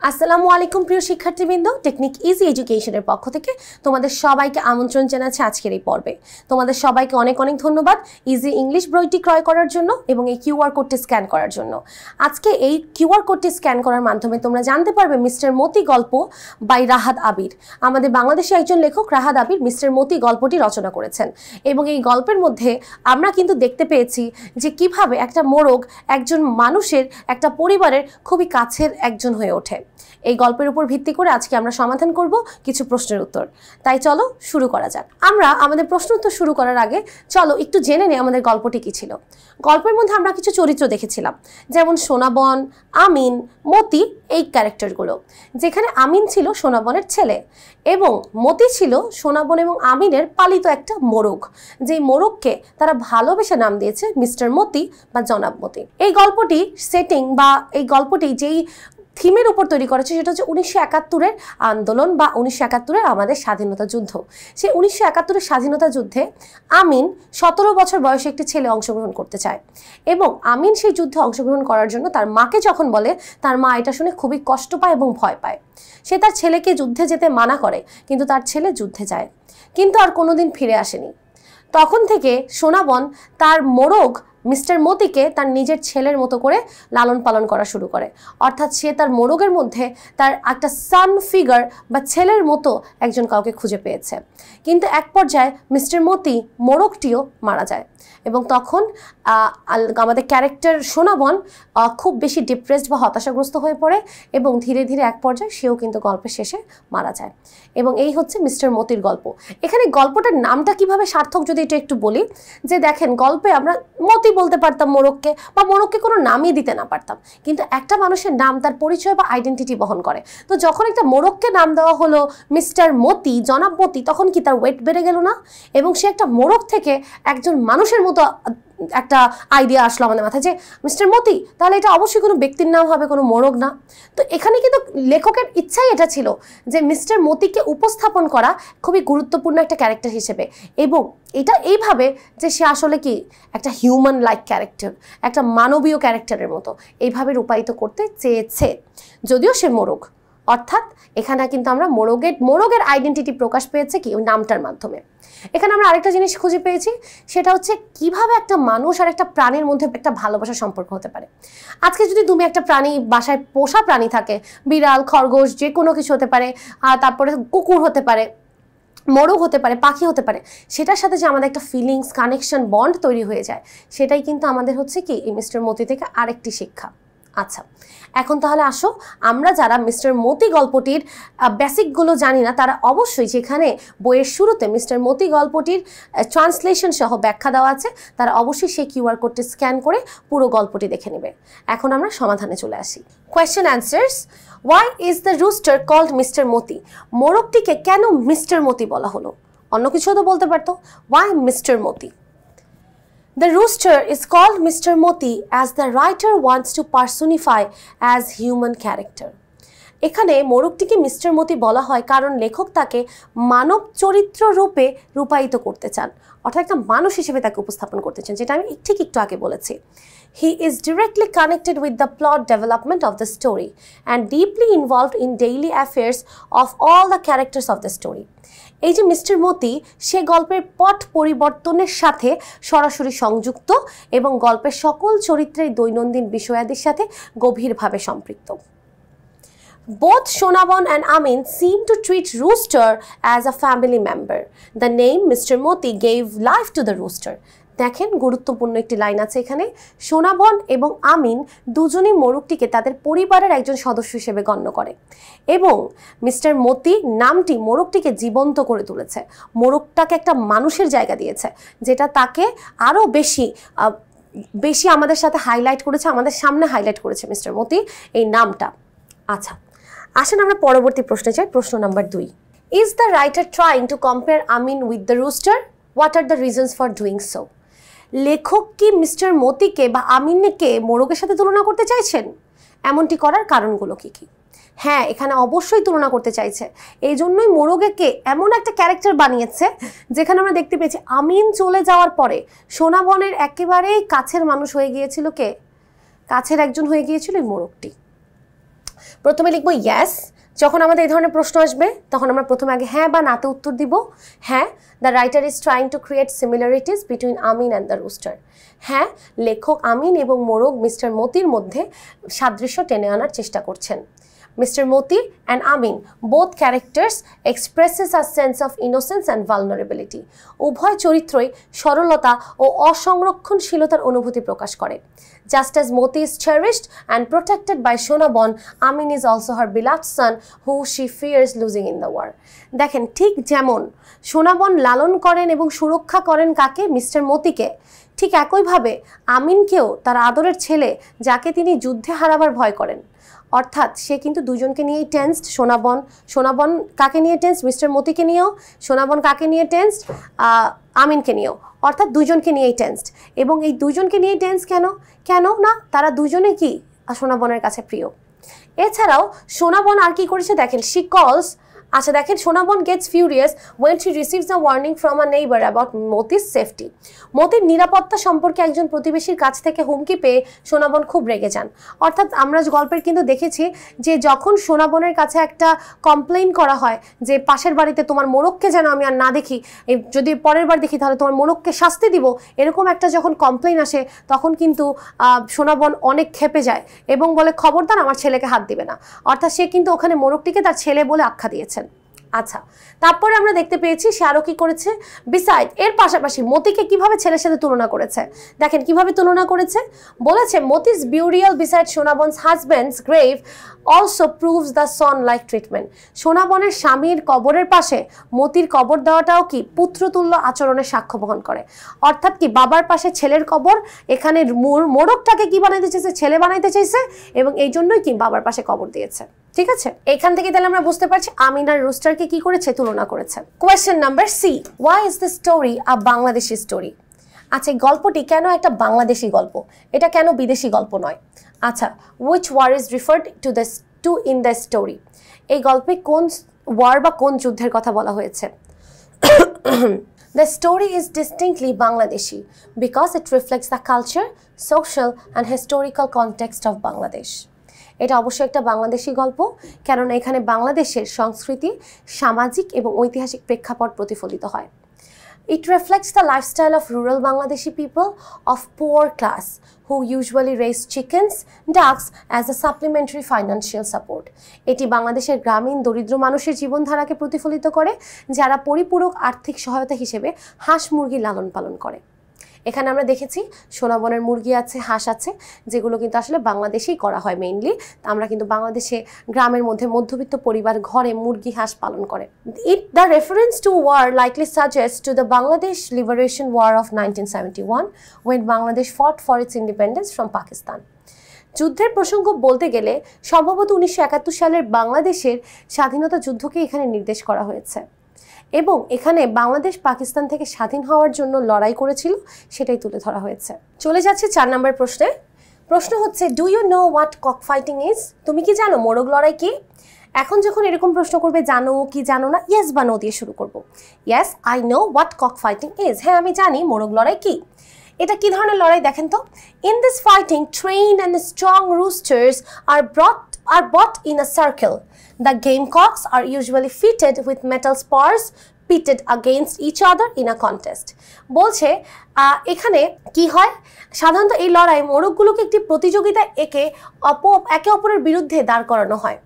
আসসালামু আলাইকুম প্রিয় শিক্ষার্থীবৃন্দ, টেকনিক ইজি এডুকেশনের পক্ষ থেকে তোমাদের সবাইকে আমন্ত্রণ জানাচ্ছি আজকের এই পর্বে। তোমাদের সবাইকে অনেক অনেক ধন্যবাদ ইজি ইংলিশ বইটি ক্রয় করার জন্য এবং এই কিউআর কোডটি স্ক্যান করার জন্য। আজকে এই কিউআর কোডটি স্ক্যান করার মাধ্যমে তোমরা জানতে পারবে মিস্টার মতি গল্প বাই রাহাত আবির। আমাদের বাংলাদেশি একজন লেখক রাহাত আবির মিস্টার মতি গল্পটি রচনা করেছেন এবং এই গল্পের মধ্যে আমরা কিন্তু দেখতে পেয়েছি যে কিভাবে একটা মোরগ একজন মানুষের, একটা পরিবারের খুবই কাছের একজন হয়ে ওঠে। এই গল্পের উপর ভিত্তি করে আজকে আমরা সমাধান করব কিছু প্রশ্নের উত্তর। তাই চলো শুরু করা যাক। আমরা আমাদের প্রশ্ন উত্তর শুরু করার আগে চলো একটু জেনে নেই আমাদের গল্পটি কি ছিল। গল্পের মধ্যে আমরা কিছু চরিত্র দেখেছিলাম, যেমন সোনাবন, আমিন, মতি, এই ক্যারেক্টারগুলো। যেখানে আমিন ছিল সোনাবনের ছেলে এবং মতি ছিল সোনাবন এবং আমিনের পালিত একটা মোরগ, যেই মোরগকে তারা ভালোবেসে নাম দিয়েছে মিস্টার মতি বা জনাব মতি। এই গল্পটি সেটিং বা এই গল্পটি যেই থিমের উপর তৈরি করেছে সেটা হচ্ছে 1971-এর আন্দোলন বা 1971-এর আমাদের স্বাধীনতা যুদ্ধ। সেই 1971-এর স্বাধীনতা যুদ্ধে আমিন 17 বছর বয়সে একটি ছেলে অংশগ্রহণ করতে চায় এবং আমিন সেই যুদ্ধে অংশগ্রহণ করার জন্য তার মাকে যখন বলে, তার মা এটা শুনে খুবই কষ্ট পায় এবং ভয় পায়। সে তার ছেলেকে যুদ্ধে যেতে মানা করে, কিন্তু তার ছেলে যুদ্ধে যায়, কিন্তু আর কোনোদিন ফিরে আসেনি। তখন থেকে সোনাবন তার মোরগ মিস্টার মতিকে তার নিজের ছেলের মতো করে লালন পালন করা শুরু করে, অর্থাৎ সে তার মোরগের মধ্যে তার একটা সান ফিগার বা ছেলের মতো একজন কাউকে খুঁজে পেয়েছে। কিন্তু এক পর্যায়ে মিস্টার মতি মোরগটিও মারা যায় এবং তখন আমাদের ক্যারেক্টার সোনাবন খুব বেশি ডিপ্রেসড বা হতাশাগ্রস্ত হয়ে পড়ে এবং ধীরে ধীরে এক পর্যায়ে সেও কিন্তু গল্পের শেষে মারা যায়। এবং এই হচ্ছে মিস্টার মতির গল্প। এখানে গল্পটার নামটা কিভাবে সার্থক যদি এটা একটু বলি, যে দেখেন গল্পে আমরা মতি বলতে পারতাম মোরগকে, বা মোরগকে কোনো নামই দিতে না পারতাম, কিন্তু একটা মানুষের নাম তার পরিচয় বা আইডেন্টিটি বহন করে। তো যখন একটা মোরগকে নাম দেওয়া হলো মিস্টার মতি, জনাব মতি, তখন কি তার ওয়েট বেড়ে গেল না? এবং সে একটা মোরগ থেকে একজন মানুষের মতো একটা আইডিয়া আসলো আমাদের মাথায় যে মিস্টার মতি, তাহলে এটা অবশ্যই কোনো ব্যক্তির নাম হবে, কোনো মোরগ না। তো এখানে কিন্তু লেখকের ইচ্ছাই এটা ছিল যে মিস্টার মতিকে উপস্থাপন করা খুবই গুরুত্বপূর্ণ একটা ক্যারেক্টার হিসেবে, এবং এটা এইভাবে যে সে আসলে কি একটা হিউম্যান লাইক ক্যারেক্টার, একটা মানবীয় ক্যারেক্টারের মতো এইভাবে রূপায়িত করতে চেয়েছে, যদিও সে মোরগ। অর্থাৎ এখানে কিন্তু আমরা মোরগের আইডেন্টিটি প্রকাশ পেয়েছে কি ওই নামটার মাধ্যমে। এখানে আমরা আরেকটা জিনিস খুঁজে পেয়েছি, সেটা হচ্ছে কিভাবে একটা মানুষ আর একটা প্রাণীর মধ্যে একটা ভালোবাসার সম্পর্ক হতে পারে। আজকে যদি তুমি একটা প্রাণী, বাসায় পোষা প্রাণী থাকে, বিড়াল, খরগোশ, যে কোনো কিছু হতে পারে, তারপরে কুকুর হতে পারে, মোরগ হতে পারে, পাখি হতে পারে, সেটার সাথে যে আমাদের একটা ফিলিংস, কানেকশন, বন্ড তৈরি হয়ে যায়, সেটাই কিন্তু আমাদের হচ্ছে কি এই মিস্টার মতি থেকে আরেকটি শিক্ষা। আচ্ছা, এখন তাহলে আসো আমরা যারা মিস্টার মতি গল্পটির বেসিকগুলো জানি না, তারা অবশ্যই যেখানে বইয়ের শুরুতে মিস্টার মতি গল্পটির ট্রান্সলেশন সহ ব্যাখ্যা দেওয়া আছে, তারা অবশ্যই সেই কিউআর কোডটি স্ক্যান করে পুরো গল্পটি দেখে নেবে। এখন আমরা সমাধানে চলে আসি। Question answers. Why is the rooster called mister Moti? মোরগটিকে কেন মিস্টার মতি বলা হলো? অন্য কিছু তো বলতে পারতো। Why mister Moti? The rooster is called Mr. Moti as the writer wants to personify as human character. এখানে মোরগটিকে মিস্টার মতি বলা হয় কারণ লেখক তাকে মানব চরিত্র রূপে রূপায়িত করতে চান, অর্থাৎ একটা মানুষ হিসেবে তাকে উপস্থাপন করতে চান, যেটা আমি ঠিক একটু আগে বলেছি। He is directly connected with the plot development of the story and deeply involved in daily affairs of all the characters of the story. এই যে মিস্টার মতি, সে গল্পের পট পরিবর্তনের সাথে সরাসরি সংযুক্ত এবং গল্পের সকল চরিত্রের দৈনন্দিন বিষয়াদির সাথে গভীরভাবে সম্পৃক্ত। Both Shonabon and Amin seem to treat Rooster as a family member. The name Mr. Moti gave life to the rooster. দেখেন গুরুত্বপূর্ণ একটি লাইন আছে এখানে। সোনাবন এবং আমিন দুজনই মোরগটিকে তাদের পরিবারের একজন সদস্য হিসেবে গণ্য করে এবং মিস্টার মতি নামটি মোরগটিকে জীবন্ত করে তুলেছে, মোরগটাকে একটা মানুষের জায়গা দিয়েছে, যেটা তাকে আরও বেশি আমাদের সাথে হাইলাইট করেছে, আমাদের সামনে হাইলাইট করেছে মিস্টার মতি এই নামটা। আচ্ছা, আসেন আমরা পরবর্তী প্রশ্নে যাই। প্রশ্ন number 2। Is the writer trying to compare Amin with the rooster? What are the reasons for doing so? লেখক কি মিস্টার মতিকে বা আমিনকে মোরগের সাথে তুলনা করতে চাইছেন? এমনটি করার কারণগুলো কি কি? হ্যাঁ, এখানে অবশ্যই তুলনা করতে চাইছে। এই জন্যই মোরগকে এমন একটা ক্যারেক্টার বানিয়েছে যেখানে আমরা দেখতে পেয়েছি আমিন চলে যাওয়ার পরে সোনাবনের একেবারেই কাছের মানুষ হয়ে গিয়েছিল কে? কাছের একজন হয়ে গিয়েছিল এই মোরগটি। প্রথমে লিখবো ইয়েস। যখন আমাদের এই ধরনের প্রশ্ন আসবে তখন আমরা প্রথমে আগে হ্যাঁ বা নাতে উত্তর দিব। হ্যাঁ, the writer is trying to create similarities between Amin and the rooster. হ্যাঁ, লেখক আমিন এবং মোরগ মিস্টার মতির মধ্যে সাদৃশ্য টেনে আনার চেষ্টা করছেন। Mr. Moti and Amin, both characters expresses a sense of innocence and vulnerability. উভয় চরিত্রই সরলতা ও অসংরক্ষণশীলতার অনুভূতি প্রকাশ করে। Just as Moti is cherished and protected by Shonabon, Amin is also her beloved son who she fears losing in the war. দেখেন, ঠিক যেমন সোনাবন লালন করেন এবং সুরক্ষা করেন কাকে? মিস্টার মতিকে, ঠিক একইভাবে আমিনকেও তার আদরের ছেলে যাকে তিনি যুদ্ধে হারাবার ভয় করেন। অর্থাৎ সে কিন্তু দুজনকে নিয়েই টেন্সড। সোনাবন কাকে নিয়ে টেন্সড? মিস্টার মতিকে নিয়েও। সোনাবন কাকে নিয়ে টেন্সড? আমিনকে নিয়েও। অর্থাৎ দুজনকে নিয়েই টেন্সড। এবং এই দুজনকে নিয়েই টেন্স কেন না তারা দুজনে কি সোনাবনের কাছে প্রিয়। এছাড়াও সোনাবন আর কি করেছে দেখেন, শি কলস, আচ্ছা দেখেন, Sonaban gets furious when she receives a warning from a neighbour about Moti's safety. মতির নিরাপত্তা সম্পর্কে একজন প্রতিবেশীর কাছ থেকে হুমকি পেয়ে সোনাবন খুব রেগে যান। অর্থাৎ আমরা গল্পের কিন্তু দেখেছি যে যখন সোনাবনের কাছে একটা কমপ্লেইন করা হয় যে পাশের বাড়িতে তোমার মোরগকে যেন আমি আর না দেখি, যদি পরের বার দেখি তাহলে তোমার মোরগকে শাস্তি দিব, এরকম একটা যখন কমপ্লেইন আসে তখন কিন্তু সোনাবন অনেক ক্ষেপে যায় এবং বলে খবরদার আমার ছেলেকে হাত দিবে না। অর্থাৎ সে কিন্তু ওখানে মোরগটিকে তার ছেলে বলে আখ্যা দিয়েছে। আচ্ছা, তারপরে আমরা দেখতে পেয়েছি সে আরো কি করেছে, বিসাইড, এর পাশাপাশি মতিকে কিভাবে ছেলের সাথে তুলনা করেছে। দেখেন কিভাবে তুলনা করেছে, বলেছে Moti's burial beside Sonaban's husband's grave also proves the son like treatment. সোনাবনের স্বামীর কবরের পাশে মতির কবর দেওয়াটাও কি পুত্রতুল্য আচরণের সাক্ষ্য বহন করে। অর্থাৎ কি বাবার পাশে ছেলের কবর, এখানে মোরগটাকে কি বানাইতে চাইছে, ছেলে বানাইতে চাইছে এবং এই জন্যই কি বাবার পাশে কবর দিয়েছে। ঠিক আছে, এখান থেকে তাহলে আমরা বুঝতে পারছি আমিন আর রুস্টারকে কি করেছে, তুলনা করেছে। Question number C, why is the story a Bangladeshi story. আচ্ছা, এই গল্পটি কেন একটা বাংলাদেশি গল্প, এটা কেন বিদেশি গল্প নয়? আচ্ছা, which war is referred to in the story. এই গল্পে কোন ওয়ার বা কোন যুদ্ধের কথা বলা হয়েছে? The story is distinctly Bangladeshi because it reflects the culture, social and historical context of Bangladesh. এটা অবশ্যই একটা বাংলাদেশি গল্প, কারণ এখানে বাংলাদেশের সংস্কৃতি, সামাজিক এবং ঐতিহাসিক প্রেক্ষাপট প্রতিফলিত হয়। It reflects the lifestyle of rural Bangladeshi people of poor class who usually raise chickens, ducks as a supplementary financial support. এটি বাংলাদেশের গ্রামীণ দরিদ্র মানুষের জীবনধারাকে প্রতিফলিত করে যারা পরিপূরক আর্থিক সহায়তা হিসেবে হাঁস মুরগি লালন পালন করে। এখানে আমরা দেখেছি সোনাবনের মুরগি আছে, হাঁস আছে, যেগুলো কিন্তু আসলে বাংলাদেশেই করা হয় মেইনলি। আমরা কিন্তু বাংলাদেশে গ্রামের মধ্যে মধ্যবিত্ত পরিবার ঘরে মুরগি হাঁস পালন করে। The reference to war likely suggest to the Bangladesh liberation war of 1971 when Bangladesh fought for its independence from Pakistan. যুদ্ধের প্রসঙ্গ বলতে গেলে সম্ভবত 1971 সালের বাংলাদেশের স্বাধীনতা যুদ্ধকে এখানে নির্দেশ করা হয়েছে এবং এখানে বাংলাদেশ পাকিস্তান থেকে স্বাধীন হওয়ার জন্য লড়াই করেছিল, সেটাই তুলে ধরা হয়েছে। চলে যাচ্ছে 4 নম্বর প্রশ্নে। প্রশ্ন হচ্ছে, do you know what cock fighting is? তুমি কি জানো মোরগ লড়াই কি? এখন যখন এরকম প্রশ্ন করবে জানো কি জানো না, ইয়েস বা নো দিয়ে শুরু করব। Yes, I know what cock fighting is. হ্যাঁ, আমি জানি মোরগ লড়াই কি। এটা কি ধরনের লড়াই দেখেন তো। In this fighting trained and strong roosters are brought in a circle. The gamecocks are usually fitted with metal spars pitted against each other in a contest. বলছে এখানে কি হয়, সাধারণত এই লড়াই মোরগগুলোকে একটি প্রতিযোগিতায় একে অপরের বিরুদ্ধে দাঁড় করানো হয়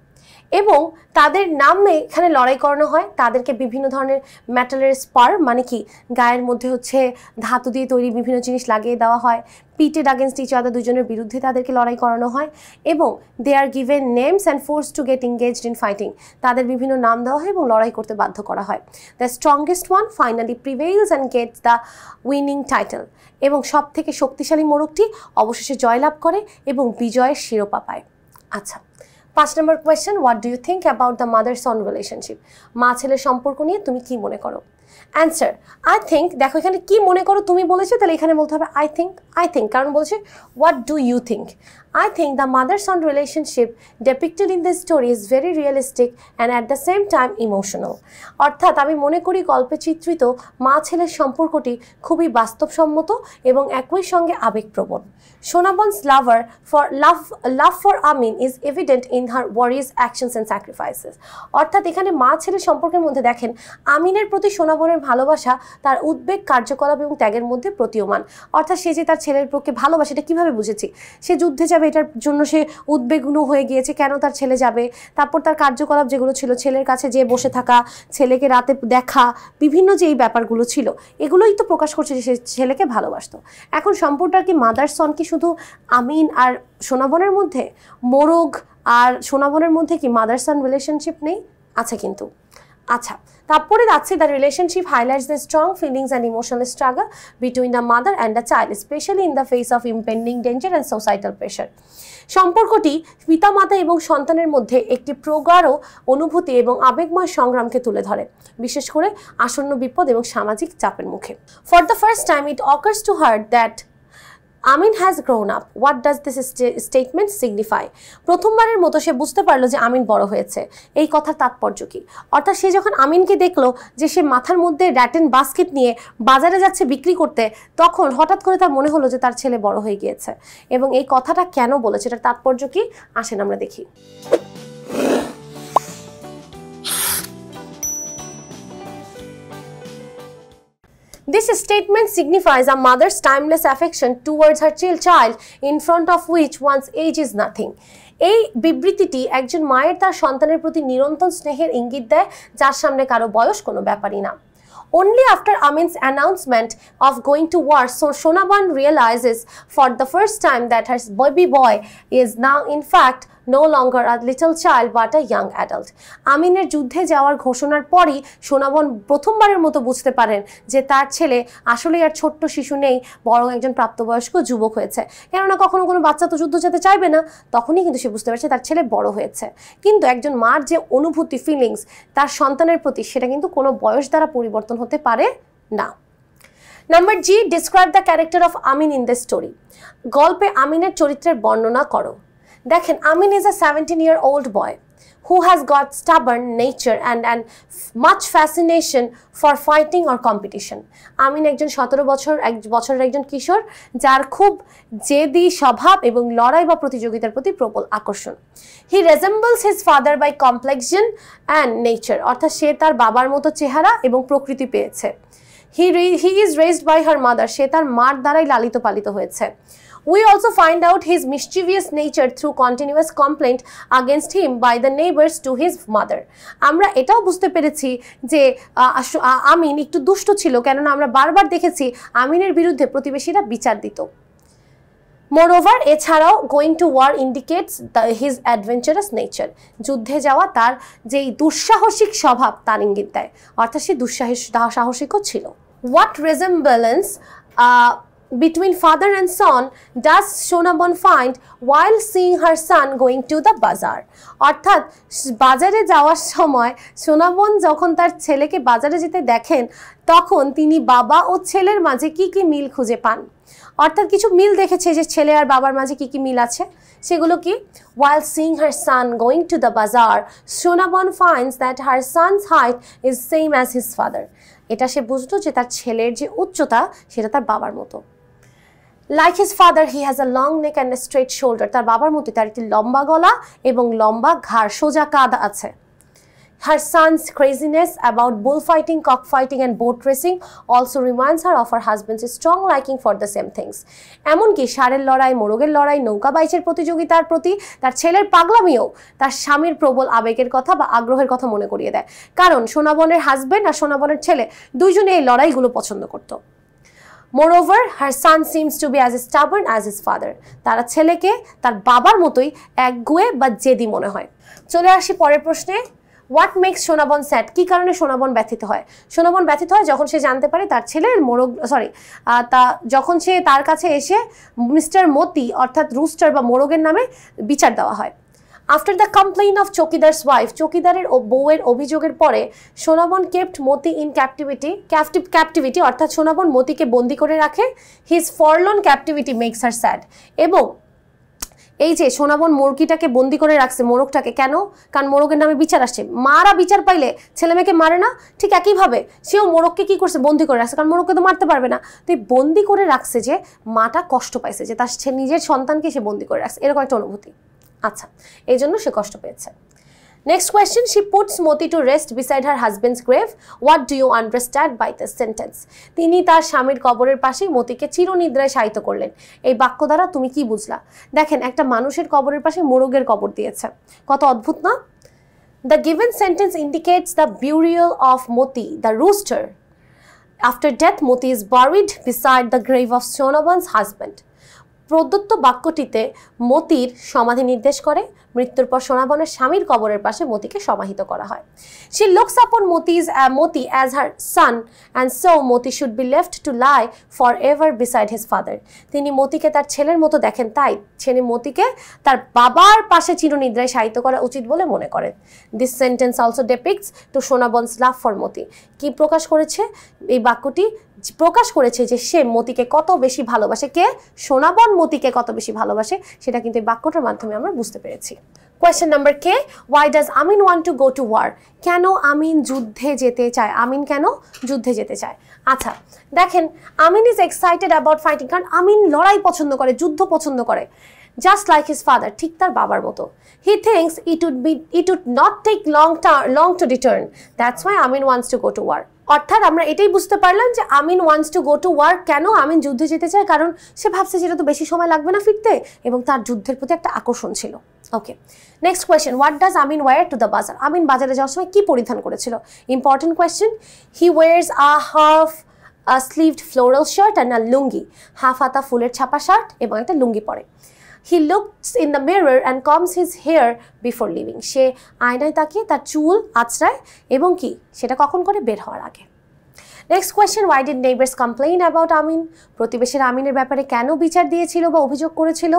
এবং তাদের নামে এখানে লড়াই করানো হয়। তাদেরকে বিভিন্ন ধরনের মেটালের স্পার, মানে কি গায়ের মধ্যে হচ্ছে ধাতু দিয়ে তৈরি বিভিন্ন জিনিস লাগিয়ে দেওয়া হয়। পিটেড আগেনস্ট ইচ আদার, দুজনের বিরুদ্ধে তাদেরকে লড়াই করানো হয় এবং they are given names and force to get engaged in fighting. তাদের বিভিন্ন নাম দেওয়া হয় এবং লড়াই করতে বাধ্য করা হয়। The strongest one finally prevails and gets the winning title. এবং সব থেকে শক্তিশালী মোরগটি অবশেষে জয়লাভ করে এবং বিজয়ের শিরোপা পায়। আচ্ছা, 5 নম্বর question, what do you think about the mother son relationship? মা ছেলের সম্পর্ক নিয়ে তুমি কি মনে করো? Answer, I think. দেখো এখানে কি মনে করো তুমি বলেছে, তাহলে এখানে বলতে হবে আই থিঙ্ক। কারণ বলছে what do you think. I think the mother-son relationship depicted in this story is very realistic and at the same time emotional. অর্থাৎ আমি মনে করি গল্পে চিত্রিত মা ছেলের সম্পর্কটি খুবই বাস্তবসম্মত এবং একই সঙ্গে আবেগপ্রবণ। Shonabon's love for Amin is evident in her warriors actions and sacrifices. অর্থাৎ এখানে মা ছেলের সম্পর্কের মধ্যে দেখেন আমিনের প্রতি সোনাবনের ভালোবাসা তার উদ্বেগ কার্যকলাপ এবং ত্যাগের মধ্যে প্রতীয়মান। অর্থাৎ সে যে তার ছেলের পক্ষে ভালোবাসে এটা কিভাবে বুঝেছি, সে যুদ্ধে যাবে এটার জন্য সে উদ্বেগ্ন হয়ে গিয়েছে, কেন তার ছেলে যাবে, তারপর তার কার্যকলাপ যেগুলো ছিল ছেলের কাছে যে বসে থাকা, ছেলেকে রাতে দেখা, বিভিন্ন যে এই ব্যাপারগুলো ছিল এগুলোই তো প্রকাশ করছে যে সে ছেলেকে ভালোবাসতো। এখন সম্পর্কটা কি মাদার সন কি শুধু আমিন আর সোনাবনের মধ্যে? মোরগ আর সোনাবনের মধ্যে কি মাদার সন রিলেশনশিপ নেই? আছে কিন্তু। আচ্ছা, তারপরে যাচ্ছে the relationship highlights the strong feelings and emotional struggle between the mother and the child specially in the face of impending danger and societal pressure. সম্পর্কটি পিতামাতা এবং সন্তানের মধ্যে একটি প্রগাঢ় অনুভূতি এবং আবেগময় সংগ্রামকে তুলে ধরে, বিশেষ করে আসন্ন বিপদ এবং সামাজিক চাপের মুখে। For the first time it occurs to her that Amin has grown up. What does this statement signify? প্রথমবারের মতো সে বুঝতে পারলো যে আমিন বড় হয়েছে। এই কথার তাৎপর্য কি? অর্থাৎ সে যখন আমিনকে দেখলো যে সে মাথার মধ্যে র্যাটেন বাস্কেট নিয়ে বাজারে যাচ্ছে বিক্রি করতে, তখন হঠাৎ করে তার মনে হলো যে তার ছেলে বড় হয়ে গিয়েছে। এবং এই কথাটা কেন বলেছে, এটার তাৎপর্য কি? আসেন আমরা দেখি। This statement signifies a mother's timeless affection towards her child in front of which one's age is nothing. এই বিবৃতিটি একজন মায়ের তার সন্তানের প্রতি নিরন্তর স্নেহের ইঙ্গিত দেয়, যার সামনে কারো বয়স কোনো ব্যাপারই না। Only after Amin's announcement of going to war, so Shonabon realizes for the first time that her baby boy is now in fact no longer a little child but a young adult. আমিনের যুদ্ধে যাওয়ার ঘোষণার পরই সোনাবন প্রথমবারের মতো বুঝতে পারেন যে তার ছেলে আসলে আর ছোট্ট শিশু নেই, বরং একজন প্রাপ্তবয়স্ক যুবক হয়েছে। কেননা কখনো কোনো বাচ্চা তো যুদ্ধ যেতে চাইবে না, তখনই কিন্তু সে বুঝতে পারছে তার ছেলে বড় হয়েছে। কিন্তু একজন মার যে অনুভূতি, ফিলিংস তার সন্তানের প্রতি, সেটা কিন্তু কোনো বয়স দ্বারা পরিবর্তন হতে পারে না। Number G, describe the character of Amin in the story. গল্পে আমিনের চরিত্রের বর্ণনা করো। দেখেন, আমিন is a 17-year-old boy who has got stubborn nature and much fascination for fighting or competition. আমিন একজন 17 বছরের একজন কিশোর, যার খুব জেদি স্বভাব এবং লড়াই বা প্রতিযোগিতার প্রতি প্রবল আকর্ষণ। He resembles his father by complexion and nature, অর্থাৎ সে তার বাবার মতো চেহারা এবং প্রকৃতি পেয়েছে। He is raised by her mother, সে তার মার দ্বারাই লালিত পালিত হয়েছে। We also find out his mischievous nature through continuous complaint against him by the neighbors to his mother. আমরা এটাও বুঝতে পেরেছি যে আমিন একটু দুষ্ট ছিল, কেননা আমরা বারবার দেখেছি আমিনের বিরুদ্ধে প্রতিবেশীরা বিচার দিত। Moreover, এছাড়াও going to war indicates his adventurous nature. যুদ্ধে যাওয়া তার যেই দুঃসাহসিক স্বভাব তার ইঙ্গিত দেয়, অর্থাৎ সে দুঃসাহসিকও ছিল। What resemblance between father and son does Shonabon find while seeing her son going to the bazaar? অর্থাৎ বাজারে যাওয়ার সময় সোনাবন যখন তার ছেলেকে বাজারে যেতে দেখেন, তখন তিনি বাবা ও ছেলের মাঝে কি কি মিল খুঁজে পান। অর্থাৎ কিছু মিল দেখেছে যে ছেলে আর বাবার মাঝে কি কি মিল আছে, সেগুলো কি? While seeing her son going to the bazaar, Shonabon finds that her son's height is same as his father. এটা সে বুঝতো যে তার ছেলের যে উচ্চতা সেটা তার বাবার মতো। Like his father, he has a long neck and a straight shoulder. তার বাবার মতো তার একটি লম্বা গলা এবং লম্বা ঘাড়, সোজা কাঁধ আছে। Her son's craziness about bullfighting, cockfighting and boat racing also reminds her of her husband's strong liking for the same things. এমনকি ষাঁড়ের লড়াই, মোরগের লড়াই, নৌকা বাইচের প্রতিযোগিতার প্রতি তার ছেলের পাগলামিও তার স্বামীর প্রবল আবেগের কথা বা আগ্রহের কথা মনে করিয়ে দেয়, কারণ সোনাবনের হাজবেন্ড আর সোনাবনের ছেলে দুইজনে এই লড়াইগুলো পছন্দ করত। Moreover, her son seems to be as stubborn as his father. তারা ছেলেকে তার বাবার মতোই একগুঁয়ে বা জেদি মনে হয়। চলে আসি পরের প্রশ্নে। What makes Sonaban sad? কি কারণে সোনাবন ব্যথিত হয়? সোনাবন ব্যথিত হয় যখন সে জানতে পারে তার ছেলের যখন সে তার কাছে এসে মিস্টার মতি অর্থাৎ রুস্টার বা মোরগের নামে বিচার দেওয়া হয়। After the complaint of chowkidar's wife, চকিদারের বউয়ের অভিযোগের পরে Sonaban kept Moti in captivity অর্থাৎ সোনাবন মতিকে বন্দি করে রাখে। His forlorn captivity makes her sad, এবং এই যে সোনাবন মুরগিটাকে বন্দি করে রাখছে, মোরগটাকে, কেন? কারণ মোরগের নামে বিচার আসছে। মারা বিচার পাইলে ছেলে মেয়েকে মারে না, ঠিক একইভাবে সেও মোরগকে কি করছে, বন্দি করে রাখছে, কারণ মোরগকে তো মারতে পারবে না। তো এই বন্দি করে রাখছে যে মাটা কষ্ট পাইছে, যে তার নিজের সন্তানকে সে বন্দি করে রাখছে, এরকম একটা অনুভূতি। আচ্ছা, এই জন্য সে কষ্ট পেয়েছে। Next question, she puts Moti to rest beside her husband's grave. What do you understand by this sentence? তিনি তার স্বামীর কবরের পাশে মতিকে চিরনিদ্রায় শায়িত করলেন। এই বাক্য দ্বারা তুমি কি বুঝলা? দেখেন, একটা মানুষের কবরের পাশে মোরগের কবর দিয়েছে, কত অদ্ভুত না? The given sentence indicates the burial of Moti, the rooster. After death, Moti is buried beside the grave of Sonaban's husband. প্রদত্ত বাক্যটিতে মতির সমাধি নির্দেশ করে। মৃত্যুর পর সোনাবনের স্বামীর কবরের পাশে মতিকে সমাহিত করা হয়। She looks upon Moti as her son, and so Moti should be left to lie forever beside his father. তিনি মতিকে তার ছেলের মতো দেখেন, তাই ছেলে মতিকে তার বাবার পাশে চিরনিদ্রায় শায়িত করা উচিত বলে মনে করেন। This sentence also depicts to Sonabon's love for Moti. কি প্রকাশ করেছে? এই বাক্যটি প্রকাশ করেছে যে সে মতিকে কত বেশি ভালোবাসে। কে? সোনাবন মতিকে কত বেশি ভালোবাসে, সেটা কিন্তু এই বাক্যটার মাধ্যমে আমরা বুঝতে পেরেছি। Question number K, why does Amin want to go to war? কেন আমিন যুদ্ধে যেতে চায়? আমিন কেন যুদ্ধে যেতে চায়? আচ্ছা দেখেন, আমিন ইজ এক্সাইটেড অ্যাবাউট ফাইটিং, কারণ আমিন লড়াই পছন্দ করে, যুদ্ধ পছন্দ করে, জাস্ট লাইক হিজ ফাদার, ঠিক তার বাবার মতো। He thinks it would not take long to return, that's why Amin wants to go to war. অর্থাৎ আমরা এটাই বুঝতে পারলাম যে Amin wants to go to war কেন? আমিন যুদ্ধে যেতে চায় কারণ সে ভাবছে যেটা তো বেশি সময় লাগবে না ফিরতে, এবং তার যুদ্ধের প্রতি একটা আকর্ষণ ছিল। Okay, next question, what does Amin wear to the bazaar? আমিন বাজারে যাওয়ার সময় কি পরিধান করেছিল? Important question. He wears a half sleeved floral shirt and a lungi, half হাতা ফুলের ছাপা শার্ট এবং একটা লুঙ্গি পরে। He looks in the mirror and combs his hair before leaving. সে আয়নায় তাকিয়ে তার চুল আঁচড়ায় এবং কি সেটা কখন করে? বের হওয়ার আগে। Next question, why did neighbors complain about আমিন? প্রতিবেশীরা আমিনের ব্যাপারে কেন বিচার দিয়েছিল বা অভিযোগ করেছিল?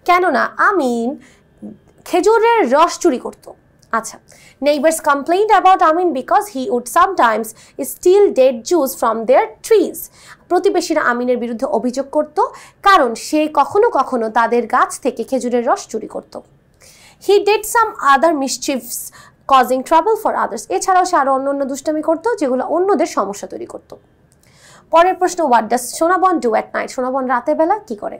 কেননা আমিন খেজুরের রস চুরি করত। আচ্ছা, neighbors complained about Amin because he would sometimes steal dead juice from their trees. প্রতিবেশীরা আমিনের বিরুদ্ধে অভিযোগ করত কারণ সে কখনো কখনো তাদের গাছ থেকে খেজুরের রস চুরি করত। He did some other mischiefs causing trouble for others. এছাড়াও সে আরো অন্য দুষ্টামি করত যেগুলো অন্যদের সমস্যা তৈরি করত। পরের প্রশ্ন, what does সোনাবন do at night? সোনাবন রাতের বেলা কি করে?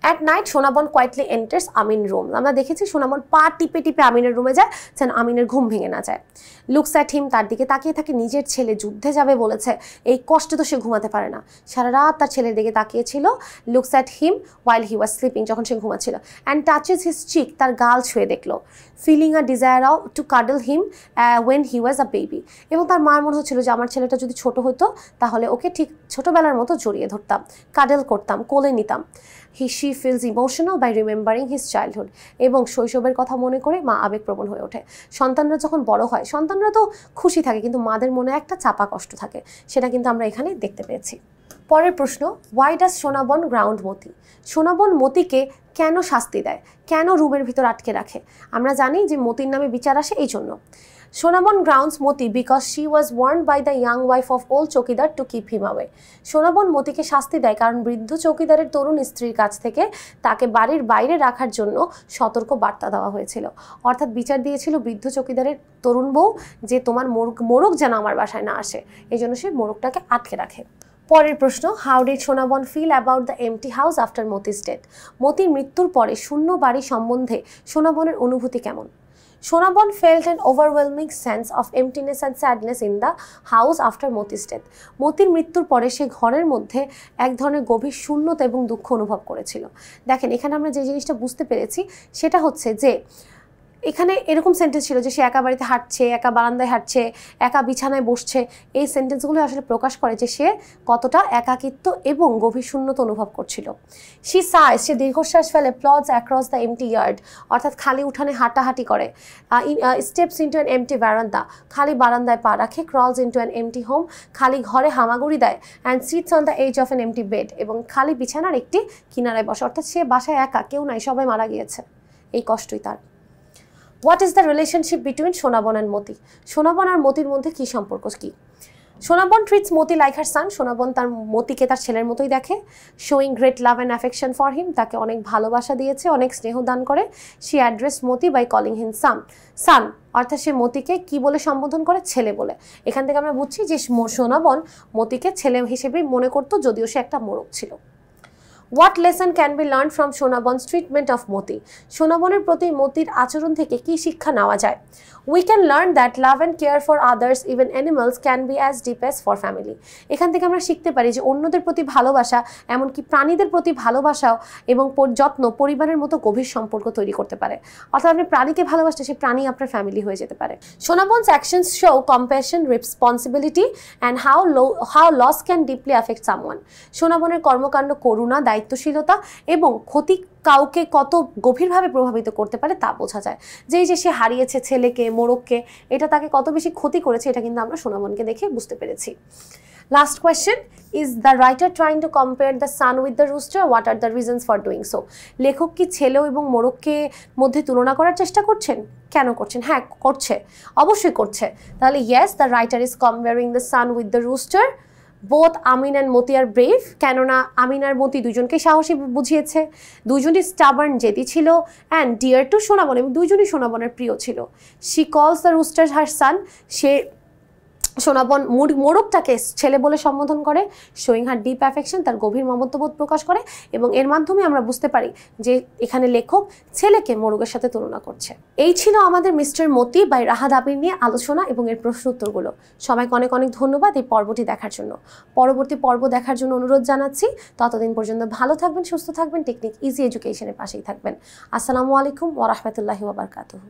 At night সোনাবন quietly enters Amin room. আমরা দেখেছি সোনাবন পা টিপে টিপে আমিনের রুমে যায় যেন আমিনের ঘুম ভেঙে না যায়। লুকস অ্যাট হিম, তার দিকে তাকিয়ে থাকে। নিজের ছেলে যুদ্ধে যাবে বলেছে, এই কষ্টে তো সে ঘুমাতে পারে না, সারা রাত তার ছেলের দিকে তাকিয়েছিল। Looks at him while he was sleeping, যখন সে ঘুমাচ্ছিল। অ্যান্ড টাচেস হিজ চিক, তার গাল ছুঁয়ে দেখলো। Feeling a desire to cuddle him when he was a baby, এবং তার মার মনে হচ্ছিল যে আমার ছেলেটা যদি ছোট হতো তাহলে ওকে ঠিক ছোটবেলার মতো জড়িয়ে ধরতাম, কাডল করতাম, কোলে নিতাম। She feels emotional by remembering his childhood, এবং শৈশবের কথা মনে করে মা আবেগপ্রবণ হয়ে ওঠে। সন্তানরা যখন বড় হয়, সন্তানরা তো খুশি থাকে কিন্তু মাদের মনে একটা চাপা কষ্ট থাকে, সেটা কিন্তু আমরা এখানে দেখতে পেয়েছি। পরের প্রশ্ন, why does সোনাবন ground মতি? সোনাবন মতিকে কেন শাস্তি দেয়, কেন রুমের ভিতর আটকে রাখে? আমরা জানি যে মতির নামে বিচার আসে এই জন্য। সোনাবন grounds Moti because she was warned by the young wife of old চৌকিদার to keep him away. সোনাবন মতিকে শাস্তি দেয় কারণ বৃদ্ধ চৌকিদারের তরুণ স্ত্রীর কাছ থেকে তাকে বাড়ির বাইরে রাখার জন্য সতর্ক বার্তা দেওয়া হয়েছিল। অর্থাৎ বিচার দিয়েছিল বৃদ্ধ চৌকিদারের তরুণ বউ যে তোমার মোরগ যেন আমার বাসায় না আসে, এই জন্য সে মোরগটাকে আটকে রাখে। পরের প্রশ্ন, how did Sonaban feel about the empty house after Moti's death? মতির মৃত্যুর পরে শূন্য বাড়ি সম্বন্ধে সোনাবনের অনুভূতি কেমন? Sonabon felt an overwhelming sense of emptiness and sadness in the house after Moti's death. মতির মৃত্যুর পরে সে ঘরের মধ্যে এক ধরনের গভীর শূন্যতা এবং দুঃখ অনুভব করেছিল। দেখেন, এখানে আমরা যে জিনিসটা বুঝতে পেরেছি সেটা হচ্ছে যে এখানে এরকম সেন্টেন্স ছিল যে সে একা বাড়িতে হাঁটছে, একা বারান্দায় হাঁটছে, একা বিছানায় বসছে। এই সেন্টেন্সগুলো আসলে প্রকাশ করে যে সে কতটা একাকিত্ব এবং গভীর শূন্যতা অনুভব করছিল। সে সাইজ, সে দীর্ঘশ্বাস ফেলে, প্লডস অ্যাক্রস দ্য এমটি ইয়ার্ড, অর্থাৎ খালি উঠানে হাঁটাহাঁটি করে। স্টেপস ইন্টু অ্যান এমটি বারান্দা, খালি বারান্দায় পা রাখে। Crawls into an empty home, খালি ঘরে হামাগুড়ি দেয়। And sits on the edge of an empty bed, এবং খালি বিছানার একটি কিনারায় বসে। অর্থাৎ সে বাসায় একা, কেউ নাই, সবাই মারা গিয়েছে, এই কষ্টই তার। What is the relationship between সোনাবন and মতি? সোনাবন আর মতির মধ্যে কি সম্পর্ক? কি সোনাবন ট্রিটস মতি লাইক হার সান, সোনাবন তার মতিকে তার ছেলের মতোই দেখে। Showing great love and affection for him, তাকে অনেক ভালোবাসা দিয়েছে, অনেক স্নেহ দান করে। She address Moti by calling him son, অর্থাৎ সে মতিকে কি বলে সম্বোধন করে, ছেলে বলে। এখান থেকে আমরা বুঝছি যে সোনাবন মতিকে ছেলে হিসেবেই মনে করতো, যদিও সে একটা মোরগ ছিল। What lesson can be learned from Shonabon's treatment of Moti? সোনাবনের প্রতি মতির আচরণ থেকে কি শিক্ষা নেওয়া যায়? We can learn that love and care for others, even animals, can be as deep as for family. এখান থেকে আমরা শিখতে পারি যে অন্যদের প্রতি ভালোবাসা, এমনকি প্রাণীদের প্রতি ভালোবাসাও এবং যত্ন পরিবারের মতো গভীর সম্পর্ক তৈরি করতে পারে। অর্থাৎ আপনি প্রাণীকে ভালোবাসতে, সেই প্রাণী আপনার ফ্যামিলি হয়ে যেতে পারে। Shonabon's actions show compassion, responsibility, and how loss can deeply affect someone. সোনাবনের কর্মকাণ্ড করুণা, দায়িত্বশীলতা এবং ক্ষতি কাউকে কত গভীরভাবে প্রভাবিত করতে পারে তা বোঝা যায়। যেই যে সে হারিয়েছে ছেলেকে, মোরগকে, এটা তাকে কত বেশি ক্ষতি করেছে, এটা কিন্তু আমরা সোনাবনকে দেখে বুঝতে পেরেছি। Last question, is the writer trying to compare the sun with the rooster? What are the reasons for doing so? লেখক কি ছেলে এবং মোরগকে মধ্যে তুলনা করার চেষ্টা করছেন? কেন করছেন? হ্যাঁ, করছে, অবশ্যই করছে। তাহলে yes, the writer is comparing the sun with the rooster. Both Amin and Moti are brave, কেননা আমিন আর মতি দুজনকে সাহসী বুঝিয়েছে, দুজনই স্টাবার্ন জেদি ছিল, অ্যান্ড ডিয়ার টু সোনাবন, এবং দুজনই সোনাবনের প্রিয় ছিল। শি কলস দ্য রুস্টার হার সান, সে সোনাবন মোরগটাকে ছেলে বলে সম্বোধন করে। শোয়িং হার ডিপ অ্যাফেকশন, তার গভীর মমত্ববোধ প্রকাশ করে, এবং এর মাধ্যমে আমরা বুঝতে পারি যে এখানে লেখক ছেলেকে মোরগের সাথে তুলনা করছে। এই ছিল আমাদের মিস্টার মতি বাই রাহাত আবির নিয়ে আলোচনা এবং এর প্রশ্ন উত্তরগুলো। সবাইকে অনেক অনেক ধন্যবাদ এই পর্বটি দেখার জন্য। পরবর্তী পর্ব দেখার জন্য অনুরোধ জানাচ্ছি। ততদিন পর্যন্ত ভালো থাকবেন, সুস্থ থাকবেন, টেকনিক ইজি এডুকেশনের পাশেই থাকবেন। আসসালামু আলাইকুম ওয়া রাহমাতুল্লাহি ওয়া বারাকাতুহু।